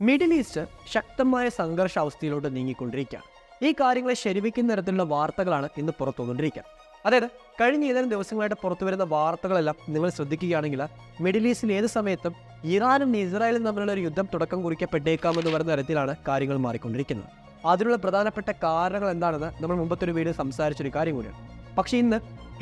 Middle east ശക്തമായ സംഘർഷാവസ്ഥയിലോട്ട് നീങ്ങിക്കൊണ്ടിരിക്കുകയാണ്. ഈ കാര്യങ്ങളെ ശരിവയ്ക്കുന്ന തരത്തിലുള്ള വാർത്തകളാണ് ഇന്ന് പുറത്തു വന്നുകൊണ്ടിരിക്കുക. അതായത് കഴിഞ്ഞ ഏതാനും ദിവസങ്ങളായിട്ട് പുറത്തു വരുന്ന വാർത്തകളെല്ലാം നിങ്ങൾ ശ്രദ്ധിക്കുകയാണെങ്കിൽ മിഡിൽ ഈസ്റ്റിൽ ഏത് സമയത്തും ഇറാനും ഇസ്രായേലും തമ്മിലുള്ള ഒരു യുദ്ധം തുടക്കം കുറിക്കപ്പെട്ടേക്കാമെന്ന് പറയുന്ന തരത്തിലാണ് കാര്യങ്ങൾ മാറിക്കൊണ്ടിരിക്കുന്നത്. അതിനുള്ള പ്രധാനപ്പെട്ട കാരണങ്ങൾ എന്താണെന്ന് നമ്മൾ മുമ്പത്തെ ഒരു വീഡിയോ സംസാരിച്ചൊരു കാര്യം കൂടിയാണ്. പക്ഷേ ഇന്ന്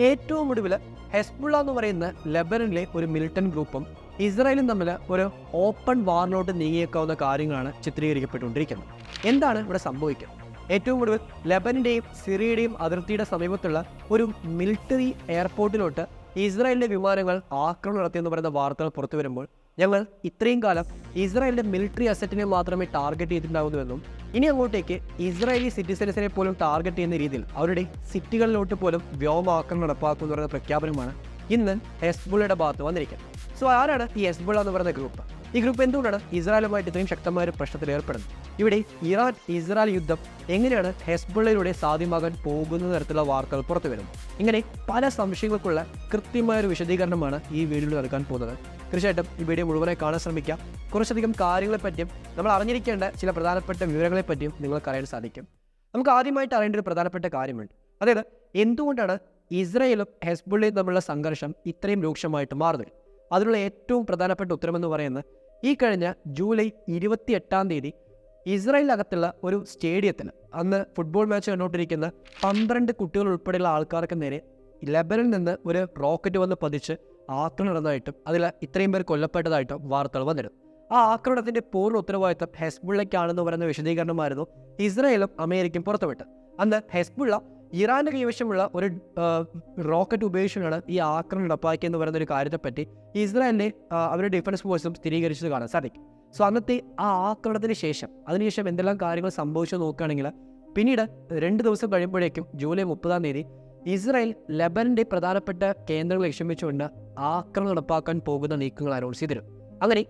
ഏറ്റവും ഒടുവിൽ ഹെസ്ബുള്ള എന്ന് പറയുന്ന ലെബനനിലെ ഒരു മിലിറ്റന്റ് ഗ്രൂപ്പും ഇസ്രായേലും തമ്മിൽ ഒരു ഓപ്പൺ വാറിലോട്ട് നീങ്ങിയേക്കാവുന്ന കാര്യങ്ങളാണ് ചിത്രീകരിക്കപ്പെട്ടുകൊണ്ടിരിക്കുന്നത്. എന്താണ് ഇവിടെ സംഭവിക്കുന്നത്? ഏറ്റവും ഒടുവിൽ ലെബനിൻ്റെയും സിറിയയുടെയും അതിർത്തിയുടെ സമീപത്തുള്ള ഒരു മിലിറ്ററി എയർപോർട്ടിലോട്ട് ഇസ്രായേലിൻ്റെ വിമാനങ്ങൾ ആക്രമണം നടത്തിയെന്ന് പറയുന്ന വാർത്തകൾ പുറത്തു വരുമ്പോൾ ഞങ്ങൾ ഇത്രയും കാലം ഇസ്രായേലിൻ്റെ മിലിറ്ററി അസറ്റിനെ മാത്രമേ ടാർഗറ്റ് ചെയ്തിട്ടുണ്ടാകുന്നുവെന്നും ഇനി അങ്ങോട്ടേക്ക് ഇസ്രായേലി സിറ്റിസൻസിനെ പോലും ടാർഗറ്റ് ചെയ്യുന്ന രീതിയിൽ അവരുടെ സിറ്റികളിലോട്ട് പോലും വ്യോമാക്രമണം നടപ്പാക്കുന്ന പറയുന്ന പ്രഖ്യാപനമാണ് ഇന്ന് ഹെസ്ബുള്ളയുടെ ഭാഗത്ത് വന്നിരിക്കുന്നത്. സോ ആരാണ് ഈ ഹെസ്ബുള്ള എന്ന് പറയുന്ന ഗ്രൂപ്പ്? ഈ ഗ്രൂപ്പ് എന്തുകൊണ്ടാണ് ഇസ്രായേലുമായിട്ട് ഇത്രയും ശക്തമായ ഒരു പ്രശ്നത്തിൽ ഏർപ്പെടുന്നത്? ഇവിടെ ഇറാൻ ഇസ്രായേൽ യുദ്ധം എങ്ങനെയാണ് ഹെസ്ബുള്ളയിലൂടെ സാധ്യമാകാൻ പോകുന്ന തരത്തിലുള്ള വാർത്തകൾ പുറത്തു വരുന്നു? ഇങ്ങനെ പല സംശയങ്ങൾക്കുള്ള കൃത്യമായ ഒരു വിശദീകരണമാണ് ഈ വീഡിയോയിൽ നൽകാൻ പോകുന്നത്. തീർച്ചയായിട്ടും ഈ വീഡിയോ മുഴുവനായി കാണാൻ ശ്രമിക്കാം. കുറച്ചധികം കാര്യങ്ങളെപ്പറ്റിയും നമ്മൾ അറിഞ്ഞിരിക്കേണ്ട ചില പ്രധാനപ്പെട്ട വിവരങ്ങളെപ്പറ്റിയും നിങ്ങൾക്ക് അറിയാൻ സാധിക്കും. നമുക്ക് ആദ്യമായിട്ട് അറിയേണ്ട ഒരു പ്രധാനപ്പെട്ട കാര്യമുണ്ട്. അതായത് എന്തുകൊണ്ടാണ് ഇസ്രായേലും ഹെസ്ബുള്ളയും തമ്മിലുള്ള സംഘർഷം ഇത്രയും രൂക്ഷമായിട്ട് മാറുന്നത്? അതിനുള്ള ഏറ്റവും പ്രധാനപ്പെട്ട ഉത്തരമെന്ന് പറയുന്നത് ഈ കഴിഞ്ഞ ജൂലൈ 28 ഇസ്രായേലിനകത്തുള്ള ഒരു സ്റ്റേഡിയത്തിൽ അന്ന് ഫുട്ബോൾ മാച്ച് കണ്ടുകൊണ്ടിരിക്കുന്ന 12 കുട്ടികൾ ഉൾപ്പെടെയുള്ള ആൾക്കാർക്ക് നേരെ ലെബനിൽ നിന്ന് ഒരു റോക്കറ്റ് വന്ന് പതിച്ച് ആക്രമണം നടന്നതായിട്ടും അതിൽ ഇത്രയും പേർ കൊല്ലപ്പെട്ടതായിട്ടും വാർത്തകൾ വന്നിരുന്നു. ആ ആക്രമണത്തിൻ്റെ പൂർണ്ണ ഉത്തരവാദിത്തം ഹെസ്ബുള്ളയ്ക്കാണെന്ന് പറയുന്ന വിശദീകരണമായിരുന്നു ഇസ്രായേലും അമേരിക്കയും പുറത്തുവിട്ടത്. അന്ന് ഹെസ്ബുള്ള ഇറാന്റെ കൈവശമുള്ള ഒരു റോക്കറ്റ് ഉപയോഗിച്ചാണ് ഈ ആക്രമണം നടപ്പാക്കിയെന്ന് പറയുന്ന ഒരു കാര്യത്തെപ്പറ്റി ഇസ്രായേലിനെ അവരുടെ ഡിഫൻസ് ഫോഴ്സും സ്ഥിരീകരിച്ചത് കാണാൻ സാധിക്കും. സോ അന്നത്തെ ആ ആക്രമണത്തിന് ശേഷം അതിനുശേഷം എന്തെല്ലാം കാര്യങ്ങൾ സംഭവിച്ചു നോക്കുകയാണെങ്കിൽ പിന്നീട് 2 ദിവസം കഴിയുമ്പോഴേക്കും ജൂലൈ 30 ഇസ്രായേൽ ലെബനന്റെ പ്രധാനപ്പെട്ട കേന്ദ്രങ്ങൾ ലക്ഷ്യം വെച്ചുകൊണ്ട് ആക്രമണം നടപ്പാക്കാൻ പോകുന്ന നീക്കങ്ങൾ അനൗൺസ് ചെയ്തിരുന്നു. അങ്ങനെ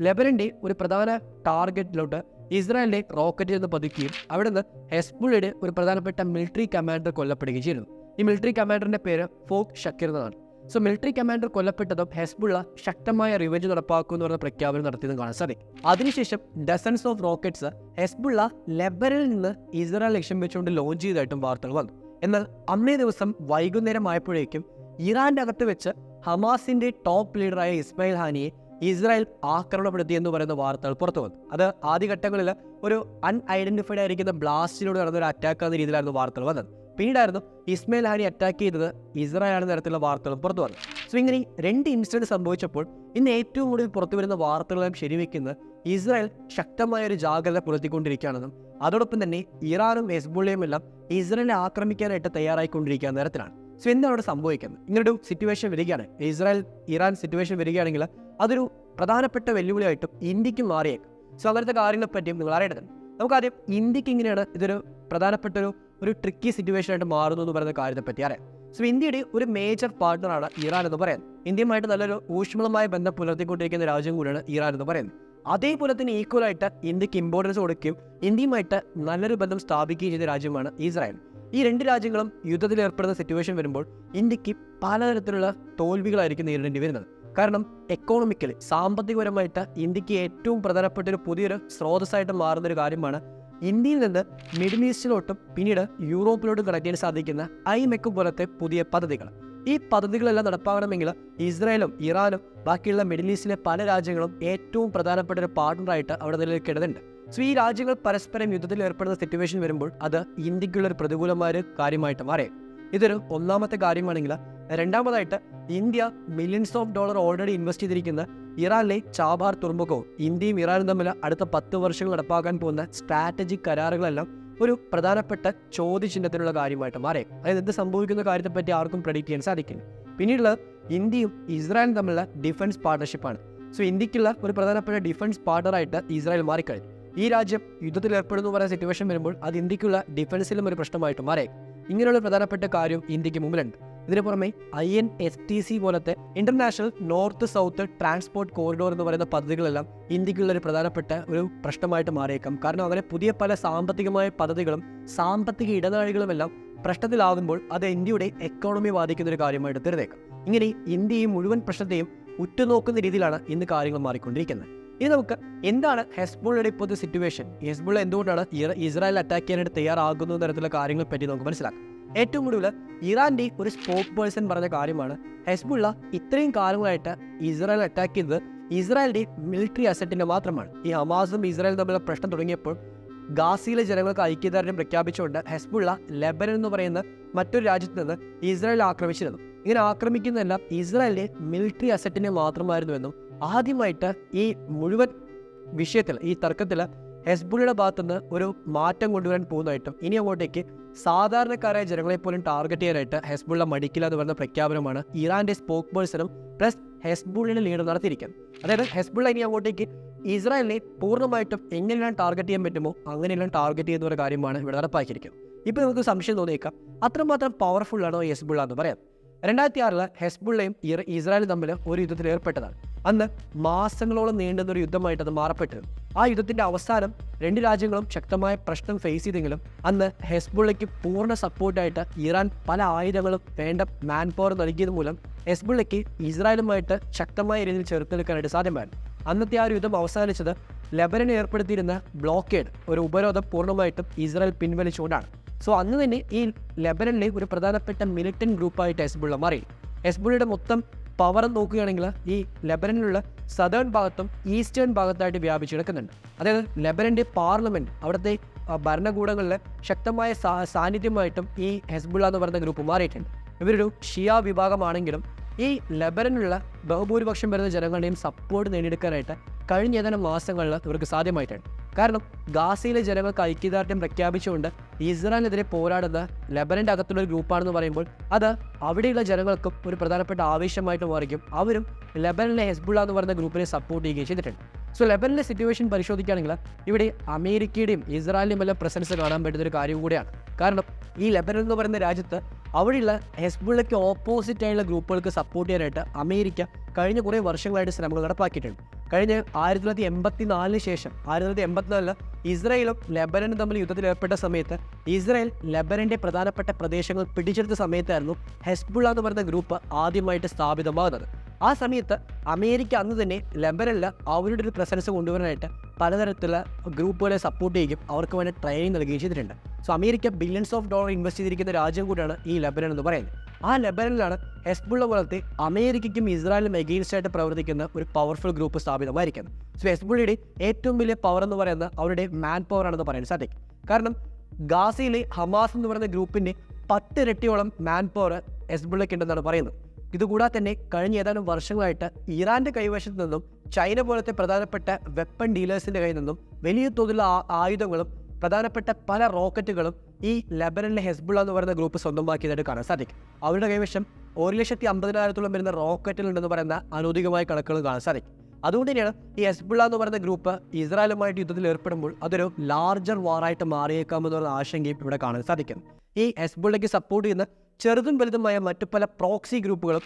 ലെബനന്റെ ഒരു പ്രധാന ടാർഗറ്റിലോട്ട് ഇസ്രായേലിന്റെ റോക്കറ്റ് എന്ന് പതിക്കുകയും അവിടെ നിന്ന് ഹെസ്ബുള്ളയുടെ ഒരു പ്രധാനപ്പെട്ട മിലിറ്ററി കമാൻഡർ കൊല്ലപ്പെടുകയും ചെയ്യുന്നു. ഈ മിലിറ്ററി കമാൻഡറിന്റെ പേര് ഫോക് ഷക്കീർ എന്നതാണ്. സോ മിലിറ്ററി കമാൻഡർ കൊല്ലപ്പെട്ടതും ഹെസ്ബുള്ള ശക്തമായ റിവെഞ്ച് നടപ്പാക്കുമെന്ന് പറഞ്ഞ പ്രഖ്യാപനം നടത്തിയതും കാണാൻ സാധിക്കും. അതിനുശേഷം ഡസൻസ് ഓഫ് റോക്കറ്റ്സ് ഹെസ്ബുള്ള ലെബനിൽ നിന്ന് ഇസ്രായേൽ ലക്ഷ്യം വെച്ചുകൊണ്ട് ലോഞ്ച് ചെയ്തതായിട്ടും വാർത്തകൾ വന്നു. എന്നാൽ അന്നേ ദിവസം വൈകുന്നേരം ആയപ്പോഴേക്കും ഇറാന്റെ അകത്ത് വെച്ച് ഹമാസിന്റെ ടോപ്പ് ലീഡറായ ഇസ്മായിൽ ഹാനിയെ ഇസ്രായേൽ ആക്രമണപ്പെടുത്തി എന്ന് പറയുന്ന വാർത്തകൾ പുറത്തു വന്നു. അത് ആദ്യഘട്ടങ്ങളിൽ ഒരു അൺഐഡന്റിഫൈഡ് ആയിരിക്കുന്ന ബ്ലാസ്റ്റിലൂടെ നടന്ന ഒരു അറ്റാക്ക് എന്ന രീതിയിലായിരുന്നു വാർത്തകൾ വന്നത്. പിന്നീടായിരുന്നു ഇസ്മായിൽ ഹാനി അറ്റാക്ക് ചെയ്തത് ഇസ്രായേൽ ആണെന്ന തരത്തിലുള്ള വാർത്തകളും പുറത്തു വന്നു. സോ ഇങ്ങനെ 2 ഇൻസിഡന്റ് സംഭവിച്ചപ്പോൾ ഇന്ന് ഏറ്റവും കൂടുതൽ പുറത്തു വരുന്ന വാർത്തകളെല്ലാം ശരിവെക്കുന്നത് ഇസ്രായേൽ ശക്തമായ ഒരു ജാഗ്രത പുലർത്തിക്കൊണ്ടിരിക്കുകയാണെന്നും അതോടൊപ്പം തന്നെ ഇറാനും ഹെസ്ബുള്ളയും എല്ലാം ഇസ്രായേലിനെ ആക്രമിക്കാനായിട്ട് തയ്യാറായിക്കൊണ്ടിരിക്കുന്ന തരത്തിലാണ്. സോ എന്താണ് അവിടെ സംഭവിക്കുന്നത്? ഇങ്ങനൊരു സിറ്റുവേഷൻ വരികയാണ്, ഇസ്രായേൽ ഇറാൻ സിറ്റുവേഷൻ വരികയാണെങ്കിൽ അതൊരു പ്രധാനപ്പെട്ട വെല്ലുവിളിയായിട്ടും ഇന്ത്യക്ക് മാറിയേക്കും. സോ അങ്ങനത്തെ കാര്യങ്ങളെപ്പറ്റിയും നിങ്ങൾ അറിയേണ്ടതുണ്ട്. നമുക്കാദ്യം ഇന്ത്യക്ക് ഇങ്ങനെയാണ് ഇതൊരു പ്രധാനപ്പെട്ട ഒരു ട്രിക്കി സിറ്റുവേഷൻ ആയിട്ട് മാറുന്നു എന്ന് പറയുന്ന കാര്യത്തെപ്പറ്റി അറിയാം. സോ ഇന്ത്യയുടെ ഒരു മേജർ പാർട്ണറാണ് ഇറാൻ എന്ന് പറയുന്നത്. ഇന്ത്യയുമായിട്ട് നല്ലൊരു ഊഷ്മളമായ ബന്ധം പുലർത്തിക്കൊണ്ടിരിക്കുന്ന രാജ്യം കൂടിയാണ് ഇറാൻ എന്ന് പറയുന്നത്. അതേപോലെ തന്നെ ഈക്വലായിട്ട് ഇന്ത്യക്ക് ഇമ്പോർട്ടൻസ് കൊടുക്കുകയും ഇന്ത്യയുമായിട്ട് നല്ലൊരു ബന്ധം സ്ഥാപിക്കുകയും ചെയ്ത രാജ്യമാണ് ഇസ്രായേൽ. ഈ 2 രാജ്യങ്ങളും യുദ്ധത്തിൽ ഏർപ്പെടുന്ന സിറ്റുവേഷൻ വരുമ്പോൾ ഇന്ത്യക്ക് പലതരത്തിലുള്ള തോൽവികളായിരിക്കും നേരിടേണ്ടി വരുന്നത്. കാരണം എക്കോണമിക്കലി സാമ്പത്തികപരമായിട്ട് ഇന്ത്യക്ക് ഏറ്റവും പ്രധാനപ്പെട്ട ഒരു പുതിയൊരു സ്രോതസ്സായിട്ട് മാറുന്നൊരു കാര്യമാണ് ഇന്ത്യയിൽ നിന്ന് മിഡിൽ ഈസ്റ്റിലോട്ടും പിന്നീട് യൂറോപ്പിലോട്ടും കണക്ട് ചെയ്യാൻ സാധിക്കുന്ന ഐമെക്ക് പോലത്തെ പുതിയ പദ്ധതികൾ. ഈ പദ്ധതികളെല്ലാം നടപ്പാകണമെങ്കിൽ ഇസ്രായേലും ഇറാനും ബാക്കിയുള്ള മിഡിൽ ഈസ്റ്റിലെ പല രാജ്യങ്ങളും ഏറ്റവും പ്രധാനപ്പെട്ട ഒരു പാർട്ണറായിട്ട് അവിടെ നിലനിൽക്കേണ്ടതുണ്ട്. സോ ഈ രാജ്യങ്ങൾ പരസ്പരം യുദ്ധത്തിൽ ഏർപ്പെടുന്ന സിറ്റുവേഷൻ വരുമ്പോൾ അത് ഇന്ത്യക്കുള്ളൊരു പ്രതികൂലമായ ഒരു കാര്യമായിട്ട് മാറിയത്. ഇതൊരു ഒന്നാമത്തെ കാര്യമാണെങ്കിൽ, രണ്ടാമതായിട്ട് India millions of dollar already invest ചെയ്തിരിക്കുന്ന ഇറാനിലെ ചാബാർ തുറമുഖവും ഇന്ത്യയും ഇറാനും തമ്മിൽ അടുത്ത 10 വർഷങ്ങൾ നടപ്പാക്കാൻ പോകുന്ന സ്ട്രാറ്റജിക് കരാറുകളെല്ലാം ഒരു പ്രധാനപ്പെട്ട ചോദ്യചിഹ്നത്തിനുള്ള കാര്യമായിട്ട് മാറി. അതായത് എന്ത് സംഭവിക്കുന്ന കാര്യത്തെപ്പറ്റി ആർക്കും പ്രെഡിക്റ്റ് ചെയ്യാൻ സാധിക്കില്ല. പിന്നീടുള്ള ഇന്ത്യയും ഇസ്രായേലും തമ്മിലുള്ള ഡിഫൻസ് പാർട്ണർഷിപ്പാണ്. സോ ഇന്ത്യക്കുള്ള ഒരു പ്രധാനപ്പെട്ട ഡിഫൻസ് പാർട്ണറായിട്ട് ഇസ്രായേൽ മാറിക്കഴിഞ്ഞു. ഈ രാജ്യം യുദ്ധത്തിൽ ഏർപ്പെടുന്നു പറയുന്ന സിറ്റുവേഷൻ വരുമ്പോൾ അത് ഇന്ത്യക്കുള്ള ഡിഫൻസിലും ഒരു പ്രശ്നമായിട്ട് മാറി. ഇങ്ങനെയുള്ള പ്രധാനപ്പെട്ട കാര്യം ഇന്ത്യക്ക് മുമ്പിലുണ്ട്. ഇതിന് പുറമെ INSTC പോലത്തെ international north south transport corridor എന്ന് പറയുന്ന പദ്ധതികളെല്ലാം ഇന്ത്യക്കുള്ള ഒരു പ്രധാനപ്പെട്ട ഒരു പ്രശ്നമായിട്ട് മാറിയേക്കാം. കാരണം അങ്ങനെ പുതിയ പല സാമ്പത്തികമായ പദ്ധതികളും സാമ്പത്തിക ഇടനാഴികളുമെല്ലാം പ്രശ്നത്തിലാകുമ്പോൾ അത് ഇന്ത്യയുടെ എക്കോണമി ബാധിക്കുന്ന ഒരു കാര്യമായിട്ട് തീർന്നേക്കാം. ഇങ്ങനെ ഇന്ത്യയും മുഴുവൻ പ്രശ്നത്തെയും ഉറ്റുനോക്കുന്ന രീതിയിലാണ് ഇന്ന് കാര്യങ്ങൾ മാറിക്കൊണ്ടിരിക്കുന്നത്. ഇനി നമുക്ക് എന്താണ് ഹെസ്ബുള്ളയുടെ ഇപ്പോഴത്തെ സിറ്റുവേഷൻ, ഹെസ്ബുള്ള എന്തുകൊണ്ടാണ് ഇസ്രായേൽ അറ്റാക്ക് ചെയ്യാനായിട്ട് തയ്യാറാകുന്ന തരത്തിലുള്ള കാര്യങ്ങളെ പറ്റി നമുക്ക് മനസ്സിലാക്കാം. ഏറ്റവും കൂടുതൽ ഇറാന്റെ ഒരു സ്പോക്ക് പേഴ്സൺ പറഞ്ഞ കാര്യമാണ് ഹെസ്ബുള്ള ഇത്രയും കാലങ്ങളായിട്ട് ഇസ്രായേൽ അറ്റാക്ക് ചെയ്തത് ഇസ്രായേലിന്റെ മിലിറ്ററി അസറ്റിന്റെ മാത്രമാണ്. ഈ ഹമാസും ഇസ്രായേലും തമ്മിലുള്ള പ്രശ്നം തുടങ്ങിയപ്പോൾ ഗാസയിലെ ജനങ്ങൾക്ക് ഐക്യദാർഢ്യം പ്രഖ്യാപിച്ചുകൊണ്ട് ഹെസ്ബുള്ള ലെബനൻ എന്ന് പറയുന്ന മറ്റൊരു രാജ്യത്ത് നിന്ന് ഇസ്രായേൽ ആക്രമിച്ചിരുന്നു. ഇങ്ങനെ ആക്രമിക്കുന്നതെല്ലാം ഇസ്രായേലിന്റെ മിലിറ്ററി അസറ്റിനെ മാത്രമായിരുന്നുവെന്നും ആദ്യമായിട്ട് ഈ മുഴുവൻ വിഷയത്തിൽ ഈ തർക്കത്തിൽ ഹെസ്ബുള്ളയുടെ ഭാഗത്തുനിന്ന് ഒരു മാറ്റം കൊണ്ടുവരാൻ പോകുന്നതായിട്ടും ഇനി അങ്ങോട്ടേക്ക് സാധാരണക്കാരായ ജനങ്ങളെപ്പോലും ടാർഗറ്റ് ചെയ്യാനായിട്ട് ഹെസ്ബുള്ള മടിക്കില്ല എന്ന് പറയുന്ന പ്രഖ്യാപനമാണ് ഇറാന്റെ സ്പോക്ക് പേഴ്സണും പ്ലസ് ഹെസ്ബുള്ളയുടെ ലീഡർ നടത്തിയിരിക്കുന്നത്. അതായത് ഹെസ്ബുള്ള ഇനി അങ്ങോട്ടേക്ക് ഇസ്രായേലിനെ പൂർണ്ണമായിട്ടും എങ്ങനെയെല്ലാം ടാർഗറ്റ് ചെയ്യാൻ പറ്റുമോ അങ്ങനെയെല്ലാം ടാർഗറ്റ് ചെയ്യുന്ന ഒരു കാര്യമാണ് ഇവിടെ നടപ്പാക്കിയിരിക്കുന്നത്. ഇപ്പോൾ നമുക്ക് സംശയം തോന്നിയേക്കാം, അത്രമാത്രം പവർഫുൾ ആണോ ഹെസ്ബുള്ള എന്ന് പറയാം. 2006 ഹെസ്ബുള്ളയും ഇസ്രായേലും തമ്മിൽ ഒരു യുദ്ധത്തിൽ ഏർപ്പെട്ടതാണ്. അന്ന് മാസങ്ങളോളം നീണ്ടുന്ന ഒരു യുദ്ധമായിട്ട് അത് മാറപ്പെട്ടു. ആ യുദ്ധത്തിന്റെ അവസാനം രണ്ട് രാജ്യങ്ങളും ശക്തമായ പ്രശ്നം ഫേസ് ചെയ്തെങ്കിലും അന്ന് ഹെസ്ബുള്ളയ്ക്ക് പൂർണ്ണ സപ്പോർട്ടായിട്ട് ഇറാൻ പല ആയുധങ്ങളും വേണ്ട മാൻ പവർ നൽകിയത് മൂലം ഹെസ്ബുള്ളയ്ക്ക് ഇസ്രായേലുമായിട്ട് ശക്തമായ രീതിയിൽ ചെറുത്ത് നിൽക്കാനായിട്ട് സാധ്യമായിരുന്നു. അന്നത്തെ ആ ഒരു യുദ്ധം അവസാനിച്ചത് ലെബനൻ ഏർപ്പെടുത്തിയിരുന്ന ബ്ലോക്കേഡ്, ഒരു ഉപരോധം പൂർണ്ണമായിട്ടും ഇസ്രായേൽ പിൻവലിച്ചുകൊണ്ടാണ്. സോ അന്ന് തന്നെ ഈ ലെബനനിലെ ഒരു പ്രധാനപ്പെട്ട മിലിറ്റന്റ് ഗ്രൂപ്പായിട്ട് ഹെസ്ബുള്ള മാറി. ഹെസ്ബുള്ളയുടെ മൊത്തം പവർ നോക്കുകയാണെങ്കിൽ ഈ ലെബനനിലുള്ള സദേൺ ഭാഗത്തും ഈസ്റ്റേൺ ഭാഗത്തായിട്ട് വ്യാപിച്ചു കിടക്കുന്നുണ്ട്. അതായത് ലെബനന്റെ പാർലമെന്റ്, അവിടുത്തെ ഭരണകൂടങ്ങളിലെ ശക്തമായ സാന്നിധ്യമായിട്ടും ഈ ഹെസ്ബുള്ള എന്ന് പറയുന്ന ഗ്രൂപ്പ് മാറിയിട്ടുണ്ട്. ഇവരൊരു ഷിയ വിഭാഗമാണെങ്കിലും ഈ ലെബനനിലുള്ള ബഹുഭൂരിപക്ഷം വരുന്ന ജനങ്ങളുടെയും സപ്പോർട്ട് നേടിയെടുക്കാനായിട്ട് കഴിഞ്ഞ ഏതാനും മാസങ്ങളിൽ ഇവർക്ക് സാധ്യമായിട്ടുണ്ട്. കാരണം ഗാസയിലെ ജനങ്ങൾക്ക് ഐക്യദാർഢ്യം പ്രഖ്യാപിച്ചുകൊണ്ട് ഇസ്രായേലിനെതിരെ പോരാടുന്ന ലെബനന്റെ അകത്തുള്ള ഒരു ഗ്രൂപ്പാണെന്ന് പറയുമ്പോൾ അത് അവിടെയുള്ള ജനങ്ങൾക്കും ഒരു പ്രധാനപ്പെട്ട ആവേശമായിട്ട് മാറിക്കും. അവരും ലെബനനിലെ ഹെസ്ബുള്ള എന്ന് പറയുന്ന ഗ്രൂപ്പിനെ സപ്പോർട്ട് ചെയ്യുകയും ചെയ്തിട്ടുണ്ട്. സോ ലെബനനിലെ സിറ്റുവേഷൻ പരിശോധിക്കുകയാണെങ്കിൽ ഇവിടെ അമേരിക്കയുടെയും ഇസ്രായേലിൻ്റെയും എല്ലാം പ്രസൻസ് കാണാൻ പറ്റുന്ന ഒരു കാര്യം കൂടിയാണ്. കാരണം ഈ ലെബനൻ എന്ന് പറയുന്ന രാജ്യത്ത് അവിടെയുള്ള ഹെസ്ബുള്ളയ്ക്ക് ഓപ്പോസിറ്റ് ആയുള്ള ഗ്രൂപ്പുകൾക്ക് സപ്പോർട്ട് ചെയ്യാനായിട്ട് അമേരിക്ക കഴിഞ്ഞ കുറേ വർഷങ്ങളായിട്ട് ശ്രമങ്ങൾ നടപ്പാക്കിയിട്ടുണ്ട്. കഴിഞ്ഞ 1984 ശേഷം 1984 ഇസ്രായേലും ലെബനനും തമ്മിൽ യുദ്ധത്തിൽ ഏർപ്പെട്ട സമയത്ത് ഇസ്രായേൽ ലെബനന്റെ പ്രധാനപ്പെട്ട പ്രദേശങ്ങൾ പിടിച്ചെടുത്ത സമയത്തായിരുന്നു ഹെസ്ബുള്ള എന്ന് പറയുന്ന ഗ്രൂപ്പ് ആദ്യമായിട്ട് സ്ഥാപിതമാകുന്നത്. ആ സമയത്ത് അമേരിക്ക അന്ന് തന്നെ ലെബനനിൽ അവരുടെ ഒരു പ്രസൻസ് കൊണ്ടുവരാനായിട്ട് പലതരത്തിലുള്ള ഗ്രൂപ്പുകളെ സപ്പോർട്ട് ചെയ്യുകയും അവർക്ക് വേണ്ടി ട്രെയിനിങ് നൽകുകയും ചെയ്തിട്ടുണ്ട്. So America billions of dollar invest ചെയ്തിരിക്കുന്ന രാജ്യം കൂടിയാണ് ഈ ലെബനൻ എന്ന് പറയുന്നത്. ആ ലെബനനിലാണ് ഹെസ്ബുള്ള പോലത്തെ അമേരിക്കയ്ക്കും ഇസ്രായേലും എഗെയിൻസ്റ്റ് ആയിട്ട് പ്രവർത്തിക്കുന്ന ഒരു പവർഫുൾ ഗ്രൂപ്പ് സ്ഥാപിതമായിരിക്കുന്നത്. സോ ഹെസ്ബുള്ളയുടെ ഏറ്റവും വലിയ പവർ എന്ന് പറയുന്നത് അവരുടെ മാൻ പവർ ആണെന്ന് പറയാൻ സാധിക്കും. കാരണം ഗാസയിലെ ഹമാസ് എന്ന് പറയുന്ന ഗ്രൂപ്പിൻ്റെ 10 ഇരട്ടിയോളം മാൻ പവർ ഹെസ്ബുള്ളയ്ക്ക് ഉണ്ടെന്നാണ് പറയുന്നത്. ഇതുകൂടാതെ തന്നെ കഴിഞ്ഞ ഏതാനും വർഷങ്ങളായിട്ട് ഇറാന്റെ കൈവശത്തു നിന്നും ചൈന പോലത്തെ പ്രധാനപ്പെട്ട വെപ്പൺ ഡീലേഴ്സിന്റെ കയ്യിൽ നിന്നും വലിയ തോതിലുള്ള ആയുധങ്ങളും പ്രധാനപ്പെട്ട പല റോക്കറ്റുകളും ഈ ലെബനനിലെ ഹെസ്ബുള്ള എന്ന് പറയുന്ന ഗ്രൂപ്പ് സ്വന്തമാക്കിയതായിട്ട് കാണാൻ സാധിക്കും. അവരുടെ കൈവശം 1,50,000 വരുന്ന റോക്കറ്റുകളുണ്ടെന്ന് പറയുന്ന അനൗദ്യോഗികമായ കണക്കുകൾ കാണാൻ സാധിക്കും. അതുകൊണ്ട് തന്നെയാണ് ഈ ഹെസ്ബുള്ള എന്ന് പറയുന്ന ഗ്രൂപ്പ് ഇസ്രായേലുമായിട്ട് യുദ്ധത്തിൽ ഏർപ്പെടുമ്പോൾ അതൊരു ലാർജർ വാറായിട്ട് മാറിയേക്കാമെന്നുള്ള ആശങ്കയും ഇവിടെ കാണാൻ സാധിക്കും. ഈ ഹെസ്ബുള്ളയ്ക്ക് സപ്പോർട്ട് ചെയ്യുന്ന ചെറുതും വലുതുമായ മറ്റു പല പ്രോക്സി ഗ്രൂപ്പുകളും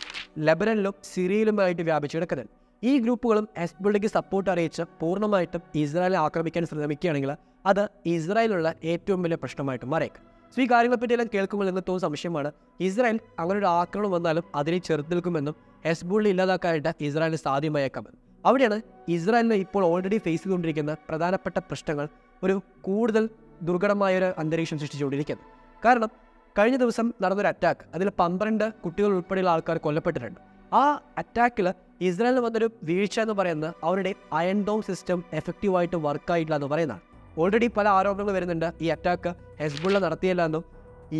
ലെബനനിലും സിറിയയിലുമായിട്ട് വ്യാപിച്ചു കിടക്കുന്നുണ്ട്. ഈ ഗ്രൂപ്പുകളും ഹെസ്ബുള്ളയ്ക്ക് സപ്പോർട്ട് അറിയിച്ച് പൂർണ്ണമായിട്ടും ഇസ്രായേലിനെ ആക്രമിക്കാൻ ശ്രമിക്കുകയാണെങ്കിൽ അത് ഇസ്രായേലുള്ള ഏറ്റവും വലിയ പ്രശ്നമായിട്ട് മാറിയേക്കും. സോ ഈ കാര്യങ്ങളെപ്പറ്റിയെല്ലാം കേൾക്കുമ്പോൾ നിങ്ങൾക്ക് സംശയമാണ്, ഇസ്രായേൽ അങ്ങനെ ഒരു ആക്രമണം വന്നാലും അതിനെ ചെറുത്ത് നിൽക്കുമെന്നും ഹെസ്ബുള്ള ഇല്ലാതാക്കാനായിട്ട് ഇസ്രായേലിന് സാധ്യമായേക്കാമെന്നും. അവിടെയാണ് ഇസ്രായേലിന് ഇപ്പോൾ ഓൾറെഡി ഫേസ് ചെയ്തുകൊണ്ടിരിക്കുന്ന പ്രധാനപ്പെട്ട പ്രശ്നങ്ങൾ ഒരു കൂടുതൽ ദുർഘടമായൊരു അന്തരീക്ഷം സൃഷ്ടിച്ചുകൊണ്ടിരിക്കുന്നത്. കാരണം കഴിഞ്ഞ ദിവസം നടന്നൊരു അറ്റാക്ക്, അതിൽ 12 കുട്ടികൾ ഉൾപ്പെടെയുള്ള ആൾക്കാർ കൊല്ലപ്പെട്ടിട്ടുണ്ട്. ആ അറ്റാക്കിൽ ഇസ്രായേലിന് വന്നൊരു വീഴ്ച എന്ന് പറയുന്നത് അവരുടെ അയൺ ഡോം സിസ്റ്റം എഫക്റ്റീവായിട്ട് വർക്കായിട്ടില്ല എന്ന് പറയുന്നതാണ്. ഓൾറെഡി പല ആരോപണങ്ങൾ വരുന്നുണ്ട് ഈ അറ്റാക്ക് ഹെസ്ബുള്ള നടത്തിയില്ല എന്നും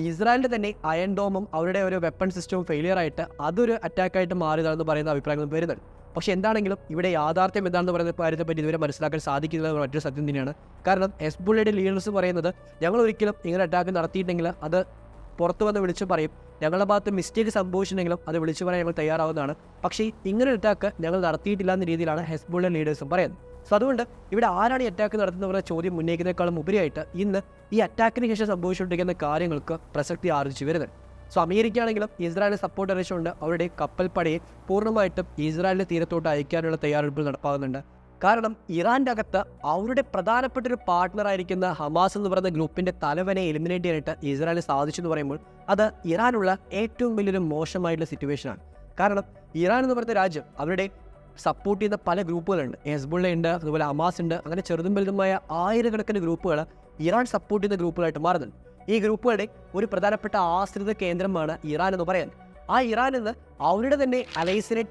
ഇസ്രായേലിൻ്റെ തന്നെ അയൺ ഡോമും അവരുടെ ഒരു വെപ്പൺ സിസ്റ്റവും ഫെയിലിയർ ആയിട്ട് അതൊരു അറ്റാക്കായിട്ട് മാറിയതാണെന്ന് പറയുന്ന അഭിപ്രായങ്ങളും വരുന്നുണ്ട്. പക്ഷേ എന്താണെങ്കിലും ഇവിടെ യാഥാർത്ഥ്യം എന്താണെന്ന് പറയുന്ന കാര്യത്തെപ്പറ്റി ഇതുവരെ മനസ്സിലാക്കാൻ സാധിക്കുന്നത് മറ്റൊരു സത്യം തന്നെയാണ്. കാരണം ഹെസ്ബുള്ളയുടെ ലീഡേഴ്സ് പറയുന്നത് ഞങ്ങൾ ഒരിക്കലും ഇങ്ങനെ അറ്റാക്ക് നടത്തിയിട്ടുണ്ടെങ്കിൽ അത് പുറത്തു വന്ന് വിളിച്ചു പറയും, ഞങ്ങളുടെ ഭാഗത്ത് മിസ്റ്റേക്ക് സംഭവിച്ചിട്ടുണ്ടെങ്കിലും അത് വിളിച്ചു പറയാൻ ഞങ്ങൾ തയ്യാറാവുന്നതാണ്. പക്ഷേ ഇങ്ങനെ ഒരു അറ്റാക്ക് ഞങ്ങൾ നടത്തിയിട്ടില്ല എന്ന രീതിയിലാണ് ഹെസ്ബുള്ള ലീഡേഴ്സും പറയുന്നത്. സോ അതുകൊണ്ട് ഇവിടെ ആരാണ് ഈ അറ്റാക്ക് നടത്തുന്നവരുടെ ചോദ്യം ഉന്നയിക്കുന്നതിനേക്കാളും ഉപരിയായിട്ട് ഇന്ന് ഈ അറ്റാക്കിന് ശേഷം സംഭവിച്ചുകൊണ്ടിരിക്കുന്ന കാര്യങ്ങൾക്ക് പ്രസക്തി ആർജിച്ചു വരുന്നത്. സോ അമേരിക്ക ആണെങ്കിലും ഇസ്രായേലിനെ സപ്പോർട്ട് അറിയിച്ചുകൊണ്ട് അവരുടെ കപ്പൽപ്പടയെ പൂർണ്ണമായിട്ടും ഇസ്രായേലിൻ്റെ തീരത്തോട്ട് അയക്കാനുള്ള തയ്യാറെടുപ്പുകൾ നടപ്പാകുന്നുണ്ട്. കാരണം ഇറാൻ്റെ അകത്ത് അവരുടെ പ്രധാനപ്പെട്ട ഒരു പാർട്ട്ണറായിരിക്കുന്ന ഹമാസ് എന്ന് പറയുന്ന ഗ്രൂപ്പിൻ്റെ തലവനെ എലിമിനേറ്റ് ചെയ്യാനായിട്ട് ഇസ്രായേലിന് സാധിച്ചു എന്ന് പറയുമ്പോൾ അത് ഇറാനുള്ള ഏറ്റവും വലിയൊരു മോശമായിട്ടുള്ള സിറ്റുവേഷനാണ്. കാരണം ഇറാൻ എന്ന് പറയുന്ന രാജ്യം അവരുടെ സപ്പോർട്ട് ചെയ്യുന്ന പല ഗ്രൂപ്പുകളുണ്ട്. ഹെസ്ബുള്ള ഉണ്ട്, അതുപോലെ ഹമാസ് ഉണ്ട്. അങ്ങനെ ചെറുതും വലുതുമായ ആയിരക്കണക്കിന് ഗ്രൂപ്പുകൾ ഇറാൻ സപ്പോർട്ട് ചെയ്യുന്ന ഗ്രൂപ്പുകളായിട്ട് മാറുന്നുണ്ട്. ഈ ഗ്രൂപ്പുകളുടെ ഒരു പ്രധാനപ്പെട്ട ആശ്രിത കേന്ദ്രമാണ് ഇറാൻ എന്ന് പറയുന്നത്. ആ ഇറാൻ എന്ന് അവരുടെ തന്നെ അലൈസിനെ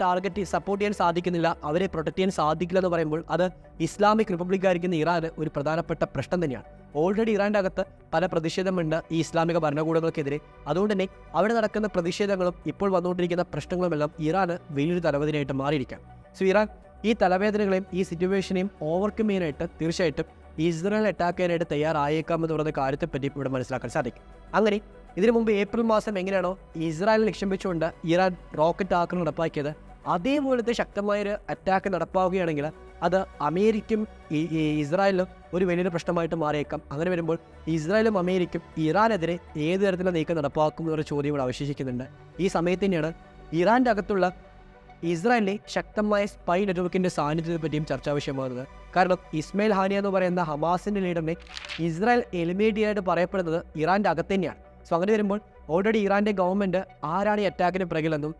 സപ്പോർട്ട് ചെയ്യാൻ സാധിക്കുന്നില്ല, അവരെ പ്രൊട്ടക്ട് ചെയ്യാൻ സാധിക്കില്ല എന്ന് പറയുമ്പോൾ അത് ഇസ്ലാമിക് റിപ്പബ്ലിക്കായിരിക്കുന്ന ഇറാന് ഒരു പ്രധാനപ്പെട്ട പ്രശ്നം തന്നെയാണ്. ഓൾറെഡി ഇറാൻ്റെ അകത്ത് പല പ്രതിഷേധമുണ്ട് ഈ ഇസ്ലാമിക ഭരണകൂടങ്ങൾക്കെതിരെ. അതുകൊണ്ട് തന്നെ അവിടെ നടക്കുന്ന പ്രതിഷേധങ്ങളും ഇപ്പോൾ വന്നുകൊണ്ടിരിക്കുന്ന പ്രശ്നങ്ങളുമെല്ലാം ഇറാന് വലിയൊരു തലവേദനയായിട്ട് മാറിയിരിക്കാം. സോ ഇറാൻ ഈ തലവേദനകളെയും ഈ സിറ്റുവേഷനെയും ഓവർകം ചെയ്യാനായിട്ട് തീർച്ചയായിട്ടും ഇസ്രായേൽ അറ്റാക്ക് ചെയ്യാനായിട്ട് തയ്യാറായേക്കാമെന്ന് പറയുന്ന കാര്യത്തെപ്പറ്റി ഇവിടെ മനസ്സിലാക്കാൻ സാധിക്കും. അങ്ങനെ ഇതിനു മുമ്പ് ഏപ്രിൽ മാസം എങ്ങനെയാണോ ഇസ്രായേലിനെ ലക്ഷ്യം വെച്ചുകൊണ്ട് ഇറാൻ റോക്കറ്റ് ആക്രമണം നടപ്പാക്കിയത്, അതേപോലത്തെ ശക്തമായൊരു അറ്റാക്ക് നടപ്പാവുകയാണെങ്കിൽ അത് അമേരിക്കയും ഇസ്രായേലിനും ഒരു വലിയൊരു പ്രശ്നമായിട്ട് മാറിയേക്കാം. അങ്ങനെ വരുമ്പോൾ ഇസ്രായേലും അമേരിക്കയും ഇറാനെതിരെ ഏത് തരത്തിലുള്ള നീക്കം നടപ്പാക്കും എന്നൊരു ചോദ്യം ഇവിടെ അവശേഷിക്കുന്നുണ്ട്. ഈ സമയത്ത് തന്നെയാണ് ഇറാൻ്റെ അകത്തുള്ള ഇസ്രായേലിലെ ശക്തമായ സ്പൈ നെറ്റ്വർക്കിൻ്റെ സാന്നിധ്യത്തെ പറ്റിയും ചർച്ചാ വിഷയമാകുന്നത്. കാരണം ഇസ്മയിൽ ഹാനിയ എന്ന് പറയുന്ന ഹമാസിൻ്റെ ലീഡറിനെ ഇസ്രായേൽ എലിമിനേറ്റ് ചെയ്യാനായിട്ട് പറയപ്പെടുന്നത് ഇറാൻ്റെ അകത്ത് തന്നെയാണ്. സോ അങ്ങനെ വരുമ്പോൾ ഓൾറെഡി ഇറാൻ്റെ ഗവൺമെൻറ് ആരാണ് ഈ അറ്റാക്കിന് പിറകിലെന്നും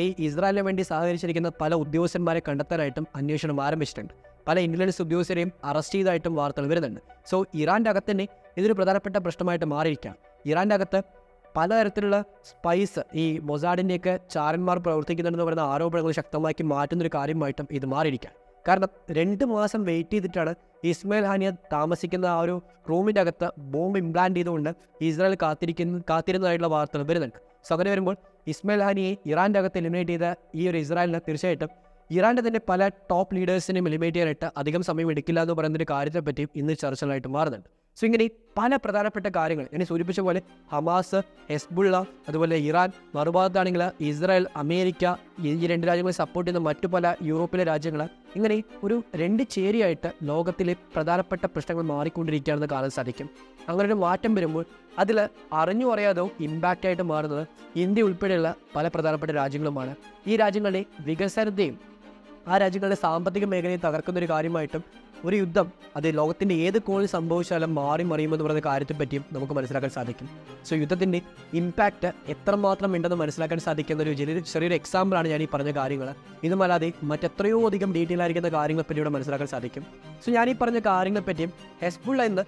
ഈ ഇസ്രായേലിന് വേണ്ടി സഹകരിച്ചിരിക്കുന്ന പല ഉദ്യോഗസ്ഥന്മാരെ കണ്ടെത്താനായിട്ടും അന്വേഷണം ആരംഭിച്ചിട്ടുണ്ട്. പല ഇൻ്റലിജൻസ് ഉദ്യോഗസ്ഥരെയും അറസ്റ്റ് ചെയ്തായിട്ടും വാർത്തകൾ വരുന്നുണ്ട്. സോ ഇറാൻ്റെ അകത്ത് തന്നെ ഇതൊരു പ്രധാനപ്പെട്ട പ്രശ്നമായിട്ട് മാറിയിരിക്കാം. ഇറാൻ്റെ അകത്ത് പലതരത്തിലുള്ള സ്പൈസ് ഈ മൊസാഡിൻ്റെയൊക്കെ ചാരന്മാർ പ്രവർത്തിക്കുന്നുണ്ടെന്ന് പറയുന്ന ആരോപണങ്ങൾ ശക്തമാക്കി മാറ്റുന്നൊരു കാര്യമായിട്ടും ഇത് മാറിയിരിക്കാം. കാരണം 2 മാസം വെയിറ്റ് ചെയ്തിട്ടാണ് ഇസ്മയിൽ ഹാനിയ താമസിക്കുന്ന ആ ഒരു റൂമിൻ്റെ അകത്ത് ബോംബ് ഇംപ്ലാന്റ് ചെയ്തുകൊണ്ട് ഇസ്രായേൽ കാത്തിരുന്നതായിട്ടുള്ള വാർത്തകൾ വരുന്നുണ്ട്. സോ അങ്ങനെ വരുമ്പോൾ ഇസ്മയിൽ ഹാനിയെ ഇറാൻ്റെ അകത്ത് എലിമിനേറ്റ് ചെയ്ത ഈ ഒരു ഇസ്രായേലിന് തീർച്ചയായിട്ടും ഇറാൻ്റെ തന്നെ പല ടോപ്പ് ലീഡേഴ്സിനെയും എലിമിനേറ്റ് ചെയ്യാനായിട്ട് അധികം സമയം എടുക്കില്ല എന്ന് പറയുന്നൊരു കാര്യത്തെപ്പറ്റിയും ഇന്ന് ചർച്ചകളായിട്ട് മാറുന്നുണ്ട്. സോ ഇങ്ങനെ പല പ്രധാനപ്പെട്ട കാര്യങ്ങൾ ഞാൻ സൂചിപ്പിച്ച പോലെ ഹമാസ്, ഹെസ്ബുള്ള, അതുപോലെ ഇറാൻ, മറുഭാഗത്താണെങ്കിൽ ഇസ്രായേൽ, അമേരിക്ക, ഈ 2 രാജ്യങ്ങളെ സപ്പോർട്ട് ചെയ്യുന്ന മറ്റു പല യൂറോപ്പിലെ രാജ്യങ്ങൾ, ഇങ്ങനെ ഒരു 2 ചേരിയായിട്ട് ലോകത്തിലെ പ്രധാനപ്പെട്ട പ്രശ്നങ്ങൾ മാറിക്കൊണ്ടിരിക്കുകയാണെന്ന് കാണാൻ സാധിക്കും. അങ്ങനെ ഒരു മാറ്റം വരുമ്പോൾ അതിൽ അറിഞ്ഞു അറിയാതോ ഇമ്പാക്റ്റായിട്ട് മാറുന്നത് ഇന്ത്യ ഉൾപ്പെടെയുള്ള പല പ്രധാനപ്പെട്ട രാജ്യങ്ങളുമാണ്. ഈ രാജ്യങ്ങളുടെ വികസനത്തെയും ആ രാജ്യങ്ങളുടെ സാമ്പത്തിക മേഖലയെ തകർക്കുന്നൊരു കാര്യമായിട്ടും ഒരു യുദ്ധം അത് ലോകത്തിൻ്റെ ഏത് കോണിൽ സംഭവിച്ചാലും മറിയുമെന്ന് പറയുന്ന കാര്യത്തെപ്പറ്റിയും നമുക്ക് മനസ്സിലാക്കാൻ സാധിക്കും. സോ യുദ്ധത്തിൻ്റെ ഇമ്പാക്റ്റ് എത്രമാത്രം ഉണ്ടെന്ന് മനസ്സിലാക്കാൻ സാധിക്കുന്ന ഒരു ചെറിയൊരു എക്സാമ്പിളാണ് ഞാൻ ഈ പറഞ്ഞ കാര്യങ്ങൾ. ഇതുമല്ലാതെ മറ്റെത്രയോ അധികം ഡീറ്റെയിൽ ആയിരിക്കുന്ന കാര്യങ്ങളെപ്പറ്റി ഇവിടെ മനസ്സിലാക്കാൻ സാധിക്കും. സോ ഞാൻ ഈ പറഞ്ഞ കാര്യങ്ങളെപ്പറ്റിയും ഹെസ്ബുള്ള ഇന്ന്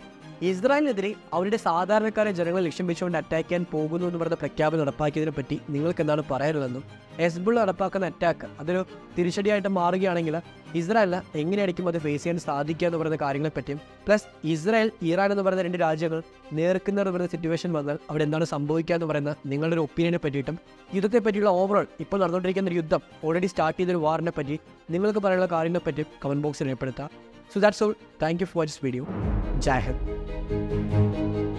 ഇസ്രായേലിനെതിരെ അവരുടെ സാധാരണക്കാരെ ജനങ്ങളെ ലക്ഷ്യം വെച്ചുകൊണ്ട് അറ്റാക്ക് ചെയ്യാൻ പോകുന്നു എന്ന് പറഞ്ഞ പ്രഖ്യാപനം നടപ്പാക്കിയതിനെ പറ്റി നിങ്ങൾക്ക് എന്താണ് പറയാനുള്ളതെന്നും ഹെസ്ബുള്ള നടപ്പാക്കുന്ന അറ്റാക്ക് അതൊരു തിരിച്ചടിയായിട്ട് മാറുകയാണെങ്കിൽ ഇസ്രായേലിന് എങ്ങനെയായിരിക്കും അത് ഫേസ് ചെയ്യാൻ സാധിക്കുക എന്ന് പറയുന്ന കാര്യങ്ങളെപ്പറ്റിയും, പ്ലസ് ഇസ്രായേൽ, ഇറാൻ എന്ന് പറയുന്ന 2 രാജ്യങ്ങൾ നേർക്കുന്ന പറയുന്ന സിറ്റുവേഷൻ വന്നാൽ അവിടെ എന്താണ് സംഭവിക്കുക എന്ന് പറയുന്ന നിങ്ങളുടെ ഒരു ഒപ്പീനിയനെ പറ്റിയിട്ടും യുദ്ധത്തെ പറ്റിയുള്ള ഓവറോൾ ഇപ്പോൾ നടന്നുകൊണ്ടിരിക്കുന്ന ഒരു യുദ്ധം ഓൾറെഡി സ്റ്റാർട്ട് ചെയ്തൊരു വാറിനെ പറ്റി നിങ്ങൾക്ക് പറയാനുള്ള കാര്യങ്ങളെ പറ്റിയും കമൻറ്റ് ബോക്സിൽ രേഖപ്പെടുത്താം. So that's all. Thank you for watching this video. Jai Hind.